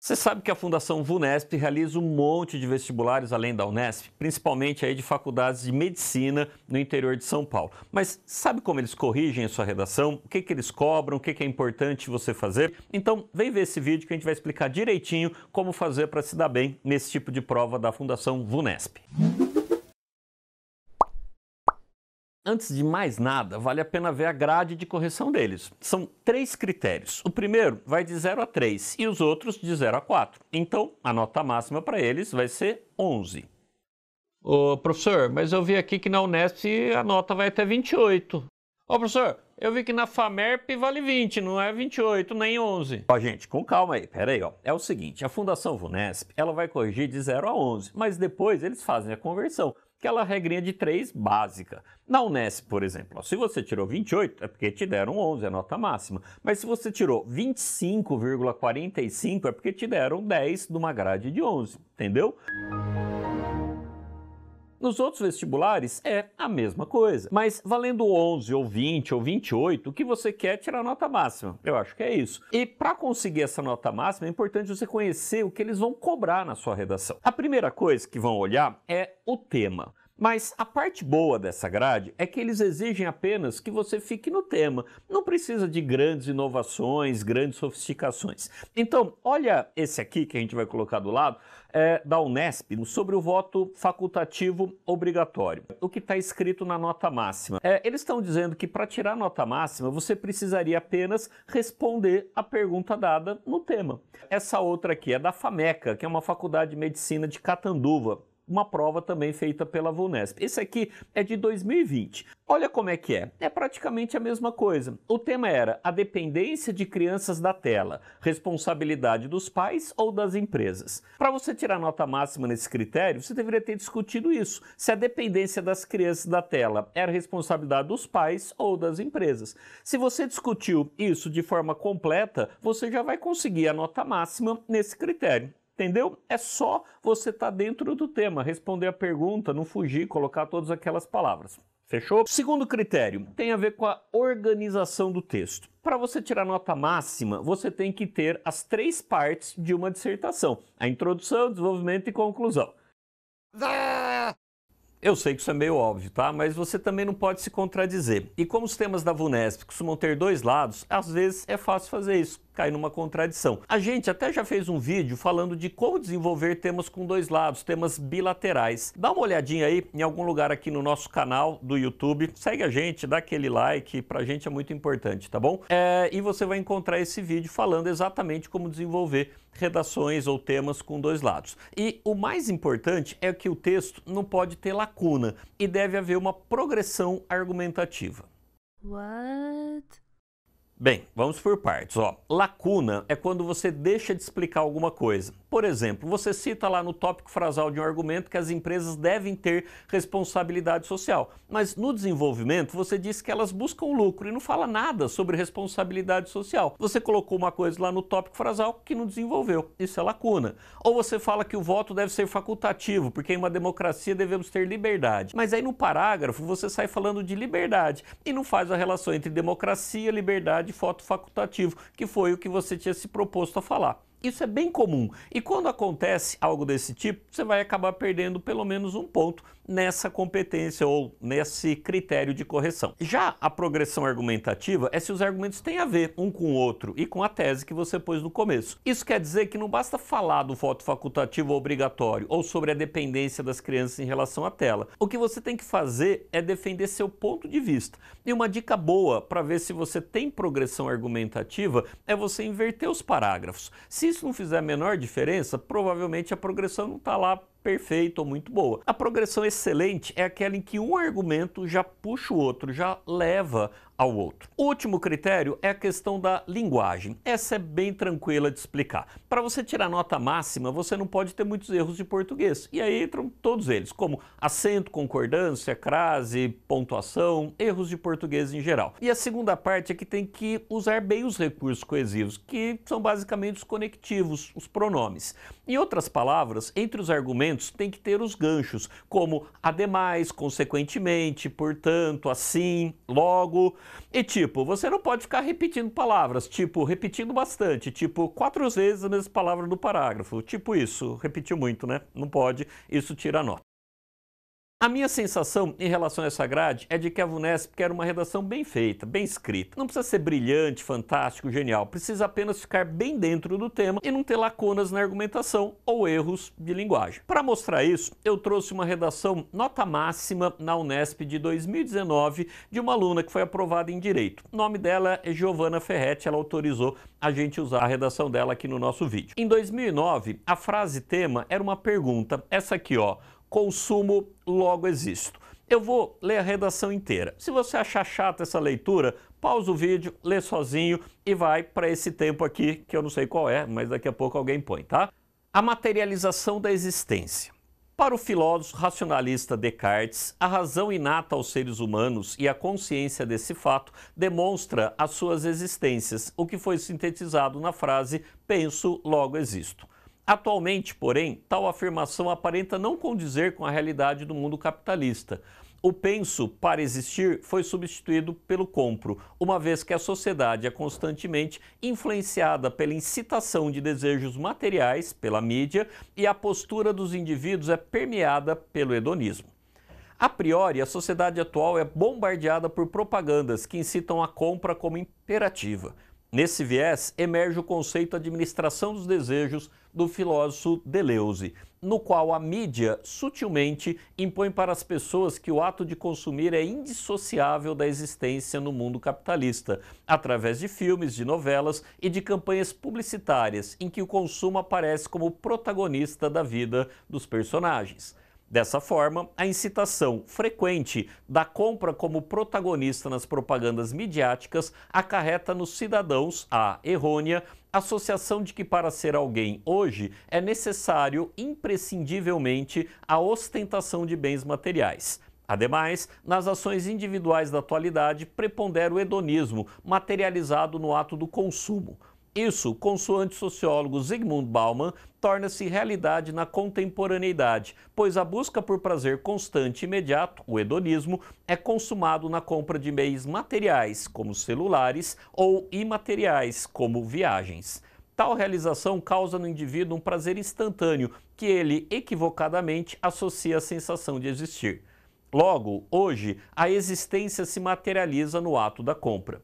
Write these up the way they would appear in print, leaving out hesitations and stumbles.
Você sabe que a Fundação VUNESP realiza um monte de vestibulares além da Unesp, principalmente aí de faculdades de medicina no interior de São Paulo. Mas sabe como eles corrigem a sua redação? O que eles cobram? O que é importante você fazer? Então, vem ver esse vídeo que a gente vai explicar direitinho como fazer para se dar bem nesse tipo de prova da Fundação VUNESP. Antes de mais nada, vale a pena ver a grade de correção deles. São 3 critérios. O primeiro vai de 0 a 3 e os outros de 0 a 4. Então, a nota máxima para eles vai ser 11. Ô, professor, mas eu vi aqui que na Unesp a nota vai até 28. Ô, professor, eu vi que na FAMERP vale 20, não é 28, nem 11. Ó, gente, com calma aí, pera aí, ó. É o seguinte, a Fundação VUNESP, ela vai corrigir de 0 a 11, mas depois eles fazem a conversão. Aquela regrinha de 3 básica. Na Unesp, por exemplo, ó, se você tirou 28, é porque te deram 11, a nota máxima. Mas se você tirou 25,45, é porque te deram 10 numa grade de 11, entendeu? Nos outros vestibulares é a mesma coisa, mas valendo 11 ou 20 ou 28, o que você quer é tirar a nota máxima. Eu acho que é isso. E para conseguir essa nota máxima é importante você conhecer o que eles vão cobrar na sua redação. A primeira coisa que vão olhar é o tema. Mas a parte boa dessa grade é que eles exigem apenas que você fique no tema. Não precisa de grandes inovações, grandes sofisticações. Então, olha esse aqui que a gente vai colocar do lado, da Unesp, sobre o voto facultativo obrigatório. O que está escrito na nota máxima. Eles estão dizendo que para tirar a nota máxima, você precisaria apenas responder a pergunta dada no tema. Essa outra aqui é da FAMECA, que é uma faculdade de medicina de Catanduva. Uma prova também feita pela VUNESP. Esse aqui é de 2020. Olha como é que é. É praticamente a mesma coisa. O tema era a dependência de crianças da tela, responsabilidade dos pais ou das empresas. Para você tirar nota máxima nesse critério, você deveria ter discutido isso. Se a dependência das crianças da tela era responsabilidade dos pais ou das empresas. Se você discutiu isso de forma completa, você já vai conseguir a nota máxima nesse critério. Entendeu? É só você estar dentro do tema, responder a pergunta, não fugir, colocar todas aquelas palavras. Fechou? Segundo critério, tem a ver com a organização do texto. Para você tirar nota máxima, você tem que ter as 3 partes de uma dissertação. A introdução, desenvolvimento e conclusão. Eu sei que isso é meio óbvio, tá? Mas você também não pode se contradizer. E como os temas da VUNESP costumam ter 2 lados, às vezes é fácil fazer isso, cair numa contradição. A gente até já fez um vídeo falando de como desenvolver temas com 2 lados, temas bilaterais. Dá uma olhadinha aí em algum lugar aqui no nosso canal do YouTube. Segue a gente, dá aquele like, pra gente é muito importante, tá bom? E você vai encontrar esse vídeo falando exatamente como desenvolver redações ou temas com 2 lados. E o mais importante é que o texto não pode ter lacuna e deve haver uma progressão argumentativa. What? Bem, vamos por partes. Ó, lacuna é quando você deixa de explicar alguma coisa. Por exemplo, você cita lá no tópico frasal de um argumento que as empresas devem ter responsabilidade social, mas no desenvolvimento você diz que elas buscam lucro e não fala nada sobre responsabilidade social. Você colocou uma coisa lá no tópico frasal que não desenvolveu. Isso é lacuna. Ou você fala que o voto deve ser facultativo, porque em uma democracia devemos ter liberdade. Mas aí no parágrafo você sai falando de liberdade e não faz a relação entre democracia, liberdade de voto facultativo, que foi o que você tinha se proposto a falar. Isso é bem comum e quando acontece algo desse tipo, você vai acabar perdendo pelo menos um ponto nessa competência ou nesse critério de correção. Já a progressão argumentativa é se os argumentos têm a ver um com o outro e com a tese que você pôs no começo. Isso quer dizer que não basta falar do voto facultativo obrigatório ou sobre a dependência das crianças em relação à tela. O que você tem que fazer é defender seu ponto de vista. E uma dica boa para ver se você tem progressão argumentativa é você inverter os parágrafos. Se isso não fizer a menor diferença, provavelmente a progressão não está lá perfeita ou muito boa. A progressão excelente é aquela em que um argumento já puxa o outro, já leva ao outro. O último critério é a questão da linguagem. Essa é bem tranquila de explicar. Para você tirar nota máxima, você não pode ter muitos erros de português. E aí entram todos eles, como acento, concordância, crase, pontuação, erros de português em geral. E a segunda parte é que tem que usar bem os recursos coesivos, que são basicamente os conectivos, os pronomes. Em outras palavras, entre os argumentos argumentos tem que ter os ganchos, como ademais, consequentemente, portanto, assim, logo. E tipo, você não pode ficar repetindo palavras, tipo, repetindo bastante, tipo, 4 vezes a mesma palavra do parágrafo. Tipo isso, repetiu muito, né? Não pode, isso tira a nota. A minha sensação em relação a essa grade é de que a VUNESP quer uma redação bem feita, bem escrita. Não precisa ser brilhante, fantástico, genial. Precisa apenas ficar bem dentro do tema e não ter lacunas na argumentação ou erros de linguagem. Para mostrar isso, eu trouxe uma redação nota máxima na Unesp de 2019 de uma aluna que foi aprovada em Direito. O nome dela é Giovana Ferretti, ela autorizou a gente usar a redação dela aqui no nosso vídeo. Em 2009, a frase tema era uma pergunta, essa aqui ó, consumo, logo existo. Eu vou ler a redação inteira. Se você achar chata essa leitura, pausa o vídeo, lê sozinho e vai para esse tempo aqui, que eu não sei qual é, mas daqui a pouco alguém põe, tá? A materialização da existência. Para o filósofo racionalista Descartes, a razão inata aos seres humanos e a consciência desse fato demonstra as suas existências, o que foi sintetizado na frase penso, logo existo. Atualmente, porém, tal afirmação aparenta não condizer com a realidade do mundo capitalista. O penso, para existir, foi substituído pelo compro, uma vez que a sociedade é constantemente influenciada pela incitação de desejos materiais, pela mídia, e a postura dos indivíduos é permeada pelo hedonismo. A priori, a sociedade atual é bombardeada por propagandas que incitam a compra como imperativa. Nesse viés, emerge o conceito de administração dos desejos do filósofo Deleuze, no qual a mídia sutilmente impõe para as pessoas que o ato de consumir é indissociável da existência no mundo capitalista, através de filmes, de novelas e de campanhas publicitárias, em que o consumo aparece como protagonista da vida dos personagens. Dessa forma, a incitação frequente da compra como protagonista nas propagandas midiáticas acarreta nos cidadãos a errônea associação de que para ser alguém hoje é necessário imprescindivelmente a ostentação de bens materiais. Ademais, nas ações individuais da atualidade prepondera o hedonismo materializado no ato do consumo. Isso, consoante o sociólogo Zygmunt Bauman, torna-se realidade na contemporaneidade, pois a busca por prazer constante e imediato, o hedonismo, é consumado na compra de meios materiais, como celulares, ou imateriais, como viagens. Tal realização causa no indivíduo um prazer instantâneo, que ele, equivocadamente, associa à sensação de existir. Logo, hoje, a existência se materializa no ato da compra.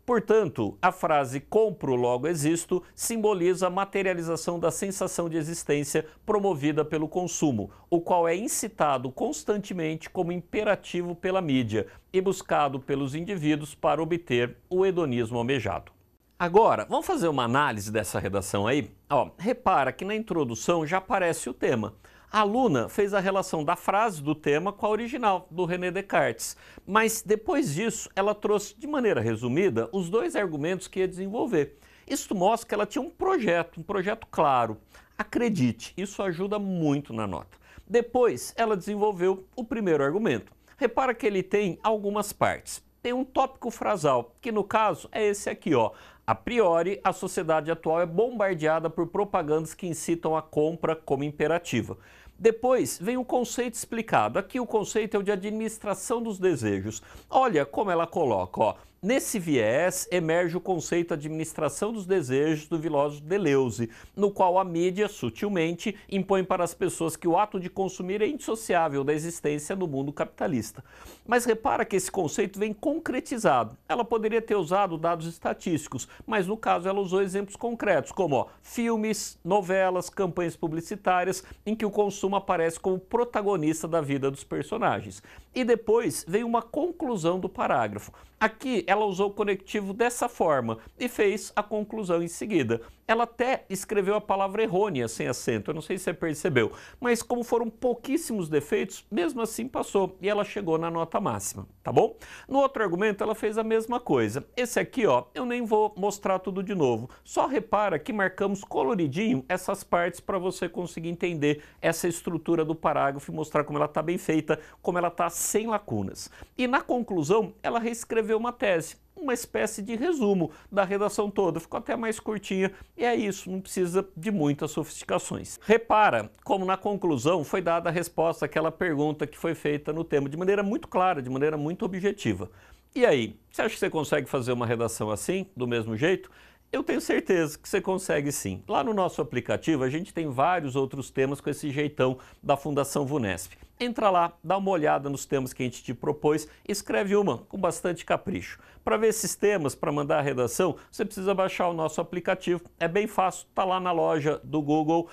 Portanto, a frase compro, logo existo simboliza a materialização da sensação de existência promovida pelo consumo, o qual é incitado constantemente como imperativo pela mídia e buscado pelos indivíduos para obter o hedonismo almejado. Agora, vamos fazer uma análise dessa redação aí? Repara que na introdução já aparece o tema. A aluna fez a relação da frase do tema com a original, do René Descartes, mas depois disso ela trouxe de maneira resumida os 2 argumentos que ia desenvolver. Isso mostra que ela tinha um projeto claro. Acredite, isso ajuda muito na nota. Depois ela desenvolveu o primeiro argumento. Repara que ele tem algumas partes. Tem um tópico frasal, que no caso é esse aqui, ó. A priori, a sociedade atual é bombardeada por propagandas que incitam a compra como imperativa. Depois vem o conceito explicado. Aqui o conceito é o de administração dos desejos. Olha como ela coloca, ó. Nesse viés, emerge o conceito de administração dos desejos do filósofo Deleuze, no qual a mídia, sutilmente, impõe para as pessoas que o ato de consumir é indissociável da existência no mundo capitalista. Mas repara que esse conceito vem concretizado. Ela poderia ter usado dados estatísticos, mas no caso ela usou exemplos concretos, como filmes, novelas, campanhas publicitárias, em que o consumo aparece como protagonista da vida dos personagens. E depois vem uma conclusão do parágrafo. Aqui ela usou o conectivo dessa forma e fez a conclusão em seguida. Ela até escreveu a palavra errônea sem acento, eu não sei se você percebeu, mas como foram pouquíssimos defeitos, mesmo assim passou e ela chegou na nota máxima, tá bom? No outro argumento ela fez a mesma coisa. Esse aqui, ó, eu nem vou mostrar tudo de novo, só repara que marcamos coloridinho essas partes para você conseguir entender essa estrutura do parágrafo e mostrar como ela está bem feita, como ela está sem lacunas. E na conclusão ela reescreveu uma tese. uma espécie de resumo da redação toda, ficou até mais curtinha e é isso, não precisa de muitas sofisticações. Repara como na conclusão foi dada a resposta àquela pergunta que foi feita no tema, de maneira muito clara, de maneira muito objetiva. E aí, você acha que você consegue fazer uma redação assim, do mesmo jeito? Eu tenho certeza que você consegue sim. Lá no nosso aplicativo a gente tem vários outros temas com esse jeitão da Fundação VUNESP. Entra lá, dá uma olhada nos temas que a gente te propôs e escreve uma com bastante capricho. Para ver esses temas, para mandar a redação, você precisa baixar o nosso aplicativo. É bem fácil, está lá na loja do Google.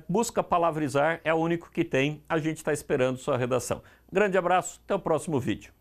Busca Palavrizar, é o único que tem. A gente está esperando sua redação. Grande abraço, até o próximo vídeo.